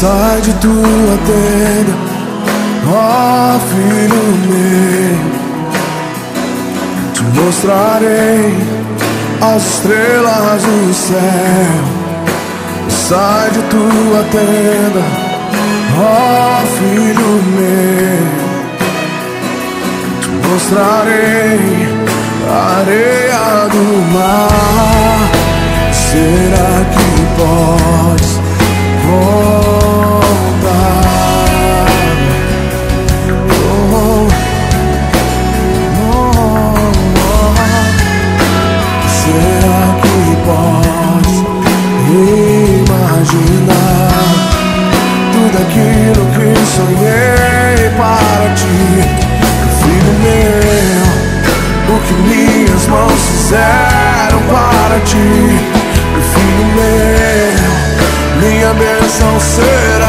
Sai de tua tenda, ó filho meu, te mostrarei as estrelas do céu. Sai de tua tenda, ó filho meu, te mostrarei a areia do mar. Será que podes voltar? Será que podes imaginar tudo aquilo que sonhei para ti? Filho meu, o que minhas mãos fizeram para ti? Filho meu, minha bênção será